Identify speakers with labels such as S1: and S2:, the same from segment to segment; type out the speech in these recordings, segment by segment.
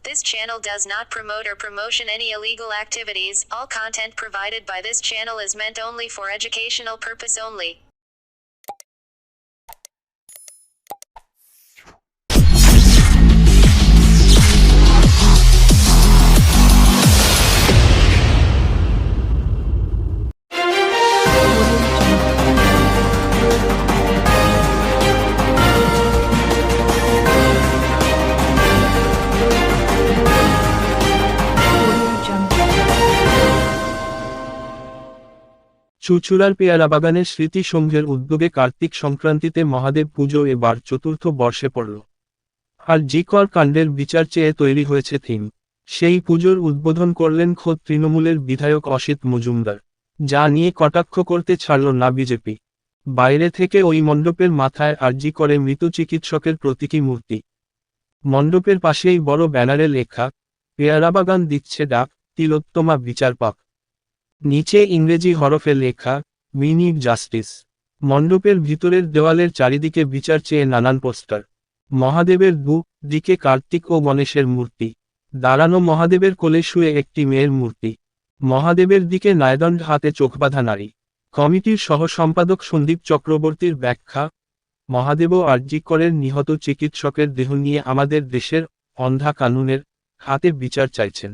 S1: This channel does not promote or promotion any illegal activities. All content provided by this channel is meant only for educational purpose only.
S2: চুঁচুড়ার পেয়ারা বাগানের স্মৃতি সংঘের উদ্যোগে কার্তিক সংক্রান্তিতে মহাদেব পুজো এবার চতুর্থ বর্ষে পড়ল। আর জিকর কাণ্ডের বিচার চেয়ে তৈরি হয়েছে থিম। সেই পুজোর উদ্বোধন করলেন খোদ তৃণমূলের বিধায়ক অসিত মজুমদার, যা নিয়ে কটাক্ষ করতে ছাড়ল না বিজেপি। বাইরে থেকে ওই মণ্ডপের মাথায় আরজি করে মৃত চিকিৎসকের প্রতীকী মূর্তি। মণ্ডপের পাশেই বড় ব্যানারে লেখা, পেয়ারাবাগান দিচ্ছে ডাক, তিলোত্তমা বিচার পাক। নিচে ইংরেজি হরফে লেখা, উই নিড জাস্টিস। মণ্ডপের ভিতরের দেওয়ালের চারিদিকে বিচার চেয়ে নানান পোস্টার। মহাদেবের দিকে কার্তিক ও গণেশের মূর্তি। দাঁড়ানো মহাদেবের কোলে শুয়ে একটি মেয়ের মূর্তি। মহাদেবের দিকে নায়দণ্ড হাতে চোখবাঁধা নারী। কমিটির সহ সম্পাদক সন্দীপ চক্রবর্তীর ব্যাখ্যা, মহাদেবও আরজি করের নিহত চিকিৎসকের দেহ নিয়ে আমাদের দেশের অন্ধা কানুনের হাতে বিচার চাইছেন।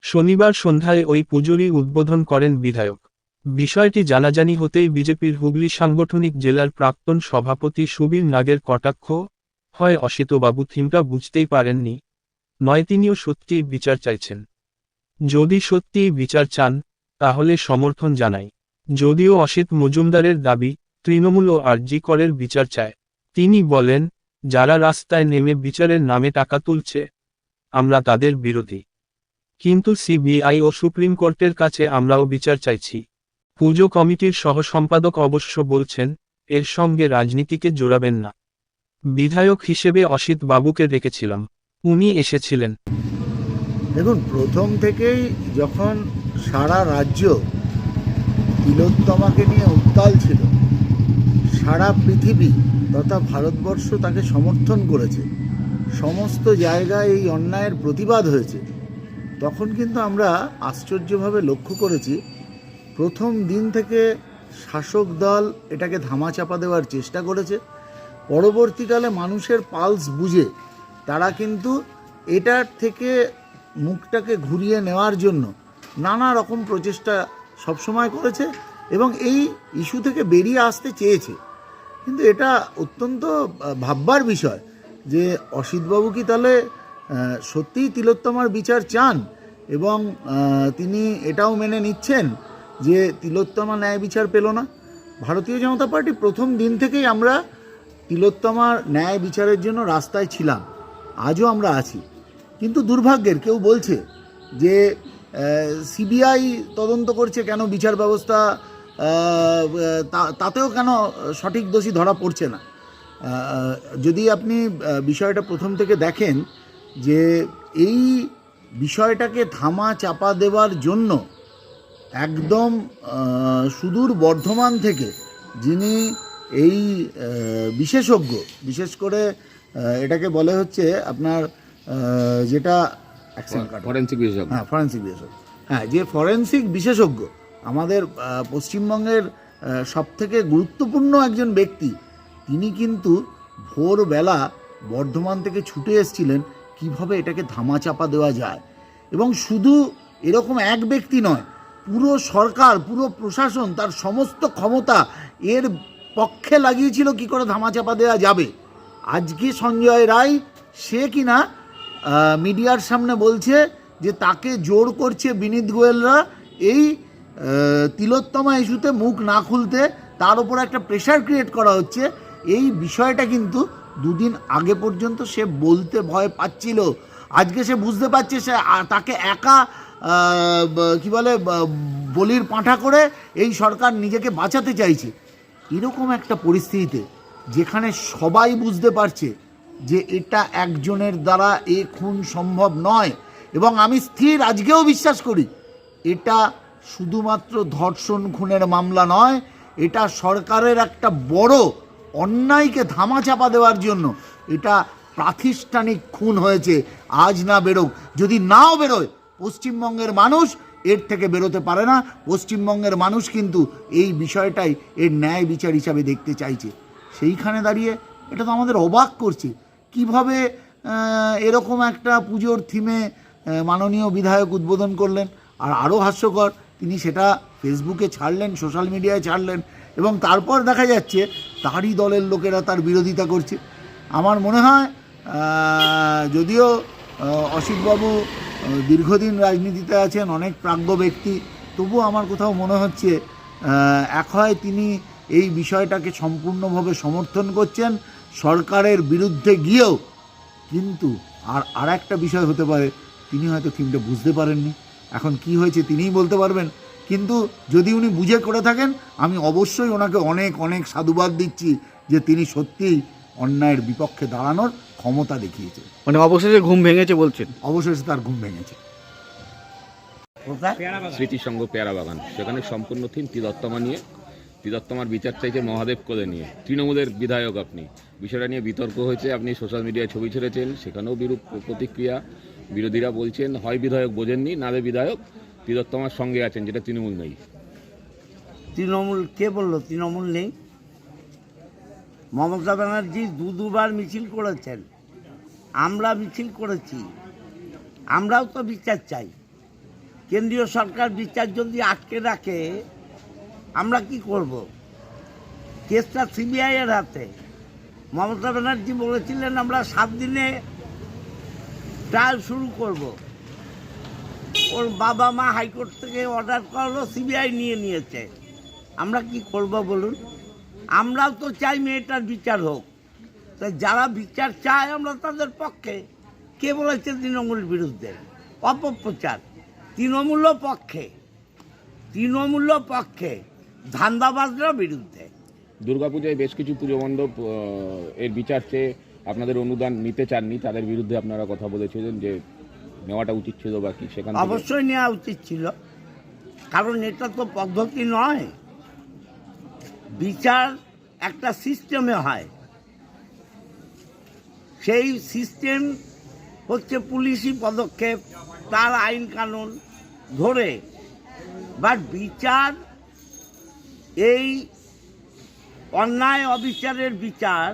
S2: শনিবার সন্ধ্যায় ওই পুজোরই উদ্বোধন করেন বিধায়ক। বিষয়টি জানাজানি হতেই বিজেপির হুগলি সাংগঠনিক জেলার প্রাক্তন সভাপতি সুবীর নাগের কটাক্ষ, হয় অসিতবাবু থিমটা বুঝতেই পারেননি, নয় তিনিও সত্যিই বিচার চাইছেন। যদি সত্যিই বিচার চান, তাহলে সমর্থন জানাই। যদিও অসিত মজুমদারের দাবি, তৃণমূলও আরজি করের বিচার চায়। তিনি বলেন, যারা রাস্তায় নেমে বিচারের নামে টাকা তুলছে, আমরা তাদের বিরোধী। কিন্তু সিবিআই ও সুপ্রিম কোর্টের কাছে আমরাও বিচার চাইছি। পুজো কমিটির সহ সম্পাদক অবশ্য বলছেন, এর সঙ্গে রাজনীতিকে জোড়াবেন না। বিধায়ক হিসেবে অসিত বাবুকে ডেকেছিলাম, উনি এসেছিলেন।
S3: দেখুন, প্রথম থেকেই যখন সারা রাজ্য তিলোত্তমাকে নিয়ে উত্তাল ছিল, সারা পৃথিবী তথা ভারতবর্ষ তাকে সমর্থন করেছে, সমস্ত জায়গায় এই অন্যায়ের প্রতিবাদ হয়েছে, তখন কিন্তু আমরা আশ্চর্যভাবে লক্ষ্য করেছি, প্রথম দিন থেকে শাসক দল এটাকে ধামাচাপা দেওয়ার চেষ্টা করেছে। পরবর্তীকালে মানুষের পালস বুঝে তারা কিন্তু এটার থেকে মুখটাকে ঘুরিয়ে নেওয়ার জন্য নানা রকম প্রচেষ্টা সবসময় করেছে এবং এই ইস্যু থেকে বেরিয়ে আসতে চেয়েছে। কিন্তু এটা অত্যন্ত ভাববার বিষয় যে অসিতবাবু কি তাহলে সত্যিই তিলোত্তমার বিচার চান এবং তিনি এটাও মেনে নিচ্ছেন যে তিলোত্তমা ন্যায় বিচার পেল না। ভারতীয় জনতা পার্টি প্রথম দিন থেকেই আমরা তিলোত্তমার ন্যায় বিচারের জন্য রাস্তায় ছিলাম, আজও আমরা আছি। কিন্তু দুর্ভাগ্যের কেউ বলছে যে সিবিআই তদন্ত করছে, কেন বিচার ব্যবস্থা তাতেও কেন সঠিক দোষী ধরা পড়ছে না। যদি আপনি বিষয়টা প্রথম থেকে দেখেন যে এই বিষয়টাকে ধামা চাপা দেওয়ার জন্য একদম সুদূর বর্ধমান থেকে যিনি এই বিশেষজ্ঞ, বিশেষ করে এটাকে বলে হচ্ছে আপনার যেটা
S4: ফরেন্সিক বিশেষজ্ঞ,
S3: ফরেন্সিক বিশেষজ্ঞ, যে ফরেন্সিক বিশেষজ্ঞ আমাদের পশ্চিমবঙ্গের সবথেকে গুরুত্বপূর্ণ একজন ব্যক্তি, তিনি কিন্তু ভোরবেলা বর্ধমান থেকে ছুটে এসেছিলেন কিভাবে এটাকে ধামাচাপা দেওয়া যায়। এবং শুধু এরকম এক ব্যক্তি নয়, পুরো সরকার, পুরো প্রশাসন তার সমস্ত ক্ষমতা এর পক্ষে লাগিয়েছিল কি করে ধামাচাপা দেওয়া যাবে। আজকে সঞ্জয় রায় সে কিনা মিডিয়ার সামনে বলছে যে তাকে জোর করছে বিনীত গোয়েলরা এই তিলোত্তমা ইস্যুতে মুখ না খুলতে, তার উপর একটা প্রেশার ক্রিয়েট করা হচ্ছে। এই বিষয়টা কিন্তু দুদিন আগে পর্যন্ত সে বলতে ভয় পাচ্ছিল, আজকে সে বুঝতে পারছে সে তাকে একা কি বলে বলির পাঁঠা করে এই সরকার নিজেকে বাঁচাতে চাইছে। এরকম একটা পরিস্থিতিতে যেখানে সবাই বুঝতে পারছে যে এটা একজনের দ্বারা এ খুন সম্ভব নয়, এবং আমি স্থির আজকেও বিশ্বাস করি এটা শুধুমাত্র ধর্ষণ খুনের মামলা নয়, এটা সরকারের একটা বড় অন্যায়কে ধামাচাপা দেওয়ার জন্য এটা প্রাতিষ্ঠানিক খুন হয়েছে, আজ না বেরোক, যদি নাও বেরোয় পশ্চিমবঙ্গের মানুষ এর থেকে বেরোতে পারে না। পশ্চিমবঙ্গের মানুষ কিন্তু এই বিষয়টাই এর ন্যায় বিচার হিসাবে দেখতে চাইছে। সেইখানে দাঁড়িয়ে এটা তো আমাদের অবাক করছে, কিভাবে এরকম একটা পুজোর থিমে মাননীয় বিধায়ক উদ্বোধন করলেন। আর আরও হাস্যকর, তিনি সেটা ফেসবুকে ছাড়লেন, সোশ্যাল মিডিয়ায় ছাড়লেন, এবং তারপর দেখা যাচ্ছে তারই দলের লোকেরা তার বিরোধিতা করছে। আমার মনে হয় যদিও অসিতবাবু দীর্ঘদিন রাজনীতিতে আছেন, অনেক প্রাজ্ঞ ব্যক্তি, তবুও আমার কোথাও মনে হচ্ছে এক হয় তিনি এই বিষয়টাকে সম্পূর্ণভাবে সমর্থন করছেন সরকারের বিরুদ্ধে গিয়েও, কিন্তু আর একটা বিষয় হতে পারে তিনি হয়তো থিমটা বুঝতে পারেননি। এখন কি হয়েছে তিনিই বলতে পারবেন, কিন্তু যদি উনি বুঝে করে থাকেন আমি অবশ্যই ওনাকে অনেক অনেক সাধুবাদ দিচ্ছি যে তিনি সত্যিই অন্যায়ের বিপক্ষে দাঁড়ানোর ক্ষমতা দেখিয়েছে।
S5: মানে অবশেষে ঘুম ভেঙেছে বলছেন?
S3: অবশেষে তার ঘুম ভেঙেছে।
S4: স্মৃতিসংঘ পেয়ারা বাগান, সেখানে সম্পূর্ণ থিম তিলোত্তমা নিয়ে, তিলোত্তমার বিচার চাইছে মহাদেব কোলে নিয়ে। তৃণমূলের বিধায়ক আপনি, বিষয়টা নিয়ে বিতর্ক হয়েছে, আপনি সোশ্যাল মিডিয়ায় ছবি ছেড়েছেন, সেখানেও বিরূপ প্রতিক্রিয়া। বিরোধীরা বলছেন হয় বিধায়ক বোঝেননি, নালে বিধায়ক তিলোত্তমার সঙ্গে আছেন, যেটা তৃণমূল নেই।
S6: তৃণমূল কে বললো তৃণমূল নেই? মমতা ব্যানার্জি দুবার মিছিল করেছেন, আমরা মিছিল করেছি, আমরাও তো বিচার চাই। কেন্দ্রীয় সরকার বিচার যদি আটকে রাখে আমরা কি করব? কেসটা সিবিআই এর হাতে। মমতা ব্যানার্জি বলেছিলেন আমরা 7 দিনে ট্রায়াল শুরু করব। ওর বাবা মা হাইকোর্ট থেকে অর্ডার করলো, সিবিআই নিয়েছে। আমরা কি করব বলুন? আমরাও তো চাই মেয়েটার বিচার হোক। তাই যারা বিচার চায় আমরা তাদের পক্ষে। কে বলেছে তৃণমূল বিরুদ্ধে? অপপ্রচার। তৃণমূল পক্ষে ধান্দাবাজরা বিরুদ্ধে।
S4: দুর্গাপূজায় বেশ কিছু পুজো মণ্ডপ এর বিচার চেয়ে আপনাদের অনুদান নিতে চাননি, তাদের বিরুদ্ধে আপনারা কথা বলেছিলেন যে নেওয়াটা উচিত ছিল, বা কি সেখানে?
S6: অবশ্যই নেওয়া উচিত ছিল, কারণ এটা তো পদ্ধতি নয়। বিচার একটা সিস্টেমে হয়, সেই সিস্টেম হচ্ছে পুলিশি পদক্ষেপ, তার আইন কানুন ধরে। বাট বিচার, এই অন্যায় অবিচারের বিচার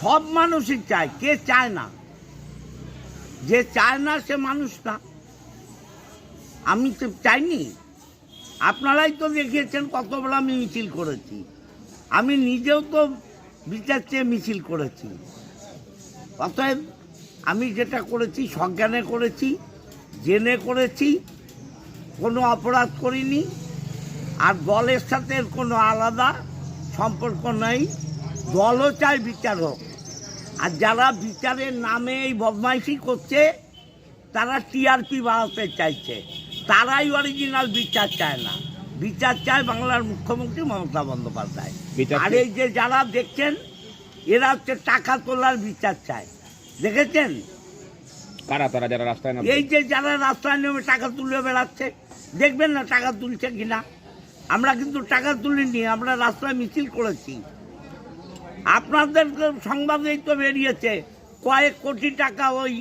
S6: সব মানুষই চায়। কে চায় না? যে চায় না সে মানুষ না। আমি তো চাইনি, আপনারাই তো দেখিয়েছেন কতবার আমি মিছিল করেছি। আমি নিজেও তো বিচার চেয়ে মিছিল করেছি। অতএব আমি যেটা করেছি সজ্ঞানে করেছি, জেনে করেছি, কোনো অপরাধ করিনি। আর দলের সাথে কোনো আলাদা সম্পর্ক নেই। দলও চায় বিচার হোক। আর যারা বিচারের নামে এই বদমাইশি করছে তারা টিআরপি বাড়াতে চাইছে, তারাই অরিজিনাল বিচার চায় না। বিচার চায় বাংলার মুখ্যমন্ত্রী মমতা বন্দ্যোপাধ্যায়। আর এই যে যারা দেখছেন এরা হচ্ছে টাকা তোলার বিচার চায়। দেখেছেন
S4: কারা তারা যারা রাস্তায় নামে?
S6: এই যে যারা রাস্তায় নেমে টাকা তুলে বেড়াচ্ছে, দেখবেন না টাকা তুলছে কিনা। আমরা কিন্তু টাকা তুলিনি, আমরা রাস্তায় মিছিল করেছি। আপনাদের সংবাদেই তো বেরিয়েছে কয়েক কোটি টাকা ওই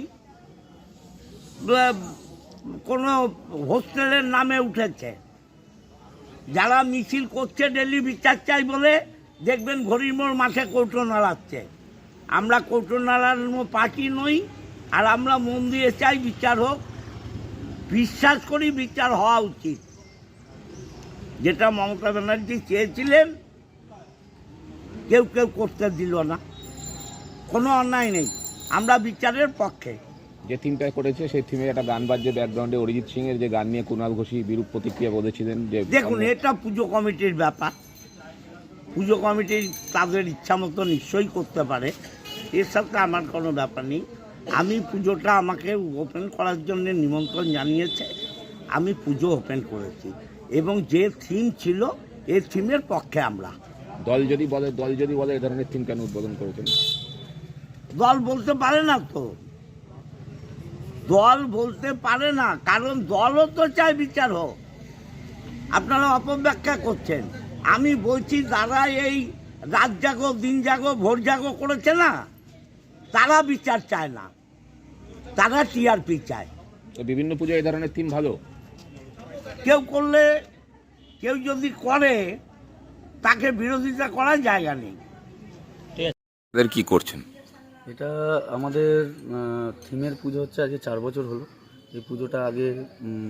S6: কোনো হোস্টেলের নামে উঠেছে। যারা মিছিল করছে ডেলি বিচার চাই বলে, দেখবেন ঘড়ির মোড় মাঠে কৌটো নাড়াচ্ছে। আমরা কৌটো নাড়ানো পার্টি নই, আর আমরা মন দিয়ে চাই বিচার হোক। বিশ্বাস করি বিচার হওয়া উচিত। যেটা মমতা ব্যানার্জি চেয়েছিলেন কেউ করতে দিল না। কোনো অন্যায় নেই, আমরা বিচারের পক্ষে।
S4: যে থিমটা করেছে সেই থিমে একটা গান বাজছে ব্যাকগ্রাউন্ডে, অরিজিৎ সিং এর যে গান নিয়ে কুণাল ঘোষী বিরূপ প্রতিক্রিয়া বলেছিলেন যে
S6: দেখুন এটা পুজো কমিটির ব্যাপার। পুজো কমিটি তাদের ইচ্ছা মতো নিশ্চয়ই করতে পারে, এর সাথে আমার কোনো ব্যাপার নেই। আমি পুজোটা আমাকে ওপেন করার জন্য নিমন্ত্রণ জানিয়েছে, আমি পুজো ওপেন করেছি। এবং যে থিম ছিল এই থিমের পক্ষে আমরা।
S4: দল যদি বলে এই ধরনের থিম কেন উদ্বোধন করেছেন?
S6: দল বলতে পারে না তো, দল বলতে পারে না, কারণ দলও তো চায় বিচার হোক। আপনারা অপব্যাখ্যা করছেন। আমি বলছি যারা এই রাত জাগো দিন জাগো ভোর জাগো করেছে না, তারা বিচার চায় না, তারা টিআরপি চায়।
S4: তো বিভিন্ন পুজোয় এই ধরনের থিম ভালো।
S6: কেউ করলে, কেউ যদি করে তাকে বিরোধিতা করার জায়গা নেই।
S4: এদের কি করছেন?
S5: এটা আমাদের থিমের পুজো হচ্ছে আজকে 4 বছর হলো। এই পুজোটা আগে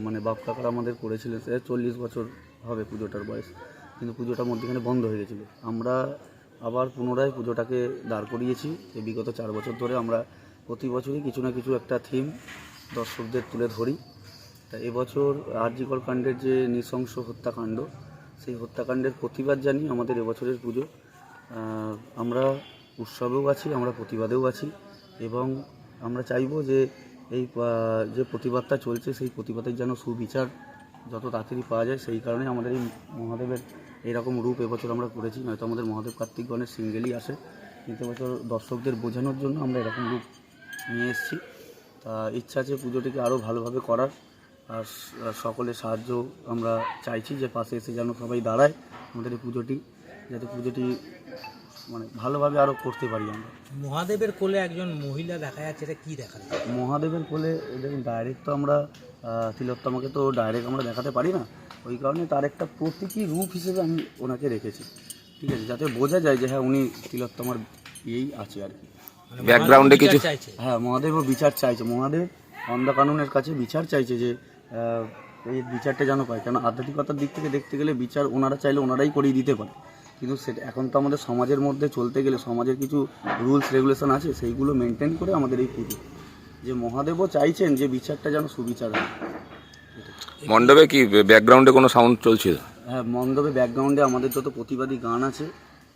S5: মানে বাপ কাকারা আমাদের করেছিলেন, 40 বছর হবে পুজোটার বয়স, কিন্তু পুজোটা মধ্যখানে বন্ধ হয়ে গেছিলো। আমরা আবার পুনরায় পুজোটাকে দাঁড় করিয়েছি। এই বিগত 4 বছর ধরে আমরা প্রতি বছরই কিছু না কিছু একটা থিম দর্শকদের তুলে ধরি। তা এবছর আরজিকর কাণ্ডের যে নৃশংস হত্যাকাণ্ড, সেই হত্যাকাণ্ডের প্রতিবাদ জানিয়ে আমাদের এবছরের পুজো। আমরা উৎসবেও আছি, আমরা প্রতিবাদেও আছি, এবং আমরা চাইব যে এই যে প্রতিবাদটা চলছে সেই প্রতিবাদের যেন সুবিচার যত তাড়াতাড়ি পাওয়া যায়। সেই কারণে আমাদের এই মহাদেবের এইরকম রূপ এবছর আমরা করেছি। নয়তো আমাদের মহাদেব কার্তিক গণেশ সিঙ্গেলই আসে, কিন্তু এবছর দর্শকদের বোঝানোর জন্য আমরা এরকম রূপ নিয়ে এসেছি। তা ইচ্ছা আছে পুজোটিকে আরও ভালোভাবে করার, আর সকলের সাহায্য আমরা চাইছি যে পাশে এসে যেন সবাই দাঁড়ায় আমাদের এই পুজোটি, যাতে পুজোটি মানে ভালোভাবে আরও করতে পারি আমরা।
S7: মহাদেবের কোলে একজন মহিলা দেখা যাচ্ছে, এটা কি দেখা যায়?
S5: মহাদেবের কোলে দেখুন, ডাইরেক্ট তো আমরা তিলোত্তমাকে তো ডাইরেক্ট আমরা দেখাতে পারি না, ওই কারণে তার একটা প্রতীকী রূপ হিসেবে আমি ওনাকে রেখেছি, ঠিক আছে, যাতে বোঝা যায় যে হ্যাঁ উনি তিলোত্তমার ইয়েই আছে আর কি।
S4: ব্যাকগ্রাউন্ডে কিছু
S7: চাইছে।
S5: হ্যাঁ, মহাদেবও বিচার চাইছে, মহাদেব অন্ধকানুনের কাছে বিচার চাইছে যে এই বিচারটা যেন পায়। কেন আধ্যাত্মিকতার দিক থেকে দেখতে গেলে বিচার ওনারা চাইলে ওনারাই করিয়ে দিতে পারে, কিন্তু সেটা এখন তো আমাদের সমাজের মধ্যে চলতে গেলে সমাজের কিছু রুলস রেগুলেশন আছে, সেইগুলো মেনটেন করে আমাদের এই পুজো, যে মহাদেবও চাইছেন যে বিচারটা যেন সুবিচার হয়।
S4: মণ্ডপে কি ব্যাকগ্রাউন্ডে কোনো সাউন্ড চলছিল?
S5: হ্যাঁ, মণ্ডপে ব্যাকগ্রাউন্ডে আমাদের যত প্রতিবাদী গান আছে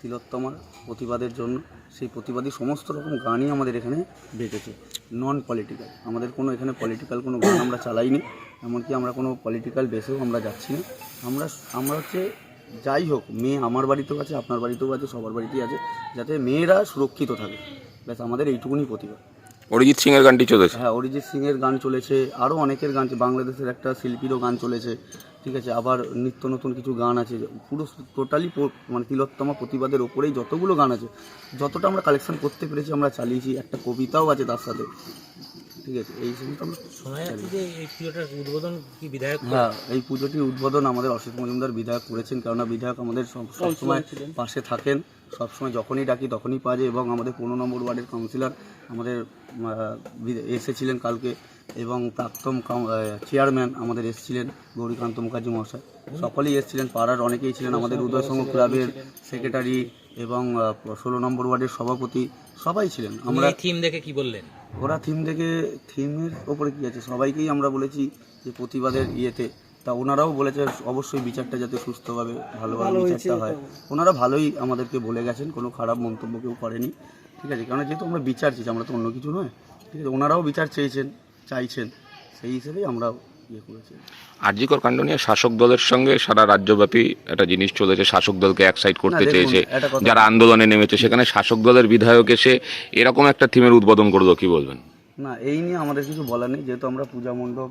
S5: তিলোত্তমার প্রতিবাদের জন্য, সেই প্রতিবাদী সমস্ত রকম গানই আমাদের এখানে বেঁচেছে, নন পলিটিক্যাল। আমাদের কোনো এখানে পলিটিক্যাল কোনো গান আমরা চালাইনি, এমনকি আমরা কোনো পলিটিক্যাল বেসেও আমরা যাচ্ছি না। আমরা হচ্ছে যাই হোক, মেয়ে আমার বাড়িতেও আছে, আপনার বাড়িতেও আছে, সবার বাড়িতেই আছে, যাতে মেয়েরা সুরক্ষিত থাকে, ব্যাস আমাদের এইটুকুনি প্রতিবাদ।
S4: অরিজিৎ সিং এর গানটি চলেছে?
S5: হ্যাঁ, অরিজিৎ সিংয়ের গান চলেছে, আরও অনেকের গান, বাংলাদেশের একটা শিল্পীরও গান চলেছে, ঠিক আছে, আবার নিত্য নতুন কিছু গান আছে, পুরো টোটালি মানে তিলোত্তমা প্রতিবাদের ওপরেই যতগুলো গান আছে, যতটা আমরা কালেকশন করতে পেরেছি আমরা চালিয়েছি, একটা কবিতাও আছে তার সাথে, ঠিক আছে। এই সমস্ত আমরা
S7: শোনা যাচ্ছে যে এই পুজোটার উদ্বোধন কি বিধায়ক?
S5: হ্যাঁ, এই পুজোটির উদ্বোধন আমাদের অসিত মজুমদার বিধায়ক করেছেন, কেননা বিধায়ক আমাদের সবসময় পাশে থাকেন, সবসময় যখনই ডাকি তখনই পাওয়া যায়, এবং আমাদের 15 নম্বর ওয়ার্ডের কাউন্সিলর আমাদের এসেছিলেন কালকে, এবং প্রাক্তন চেয়ারম্যান আমাদের এসেছিলেন গৌরীকান্ত মুখার্জি মহাশয়, সকলেই এসেছিলেন, পাড়ার অনেকেই ছিলেন, আমাদের উদয় সংঘ ক্লাবের সেক্রেটারি এবং 16 নম্বর ওয়ার্ডের সভাপতি সবাই ছিলেন। আমরা
S7: থিম দেখে কি বললেন?
S5: ওরা থিম দেখে, থিমের ওপরে কী আছে সবাইকেই আমরা বলেছি যে প্রতিবাদের ইয়েতে, তা ওনারাও বলেছে অবশ্যই বিচারটা যাতে সুস্থভাবে ভালোভাবে বিচারটা হয়। ওনারা ভালোই আমাদেরকে বলে গেছেন, কোনো খারাপ মন্তব্য কেউ করেনি, ঠিক আছে, কারণ যেহেতু আমরা বিচার চেয়েছি, আমরা তো অন্য কিছু নয়, ঠিক আছে, ওনারাও বিচার চাইছেন, সেই হিসেবেই আমরা ইয়ে করেছি।
S4: আরজিকর কাণ্ড নিয়ে শাসক দলের সঙ্গে সারা রাজ্যব্যাপী একটা জিনিস চলেছে, শাসক দলকে এক সাইড করতে চেয়েছে যারা আন্দোলনে নেমেছে, সেখানে শাসক দলের বিধায়ক এসে এরকম একটা থিমের উদ্বোধন করলো, কি বলবেন?
S5: না, এই নিয়ে আমাদের কিছু বলার নেই, যেহেতু আমরা পূজা মণ্ডপ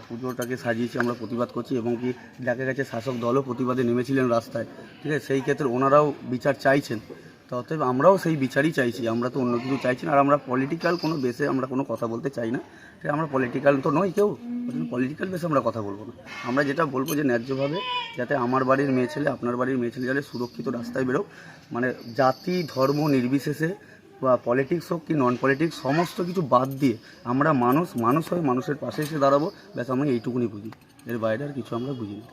S5: পুজোটাকে সাজিয়েছি, আমরা প্রতিবাদ করছি, এবং কি দেখা গেছে শাসক দলও প্রতিবাদে নেমেছিলেন রাস্তায়, ঠিক আছে, সেই ক্ষেত্রে ওনারাও বিচার চাইছেন, তো অতএব আমরাও সেই বিচারই চাইছি, আমরা তো অন্য কিছু চাইছি না। আর আমরা পলিটিক্যাল কোনো বেসে আমরা কোনো কথা বলতে চাই না, ঠিক, আমরা পলিটিক্যাল তো নই কেউ, পলিটিক্যাল বেসে আমরা কথা বলবো না। আমরা যেটা বলবো যে ন্যায্যভাবে যাতে আমার বাড়ির মেয়ে ছেলে, আপনার বাড়ির মেয়ে ছেলে যাতে সুরক্ষিত রাস্তায় বেরোক, মানে জাতি ধর্ম নির্বিশেষে, বা পলিটিক্স হোক কি নন পলিটিক্স, সমস্ত কিছু বাদ দিয়ে আমরা মানুষ হয়ে মানুষের পাশে এসে দাঁড়াবো, ব্যাস আমরা এইটুকুনি বুঝি, এর বাইরে আর কিছু আমরা বুঝি না।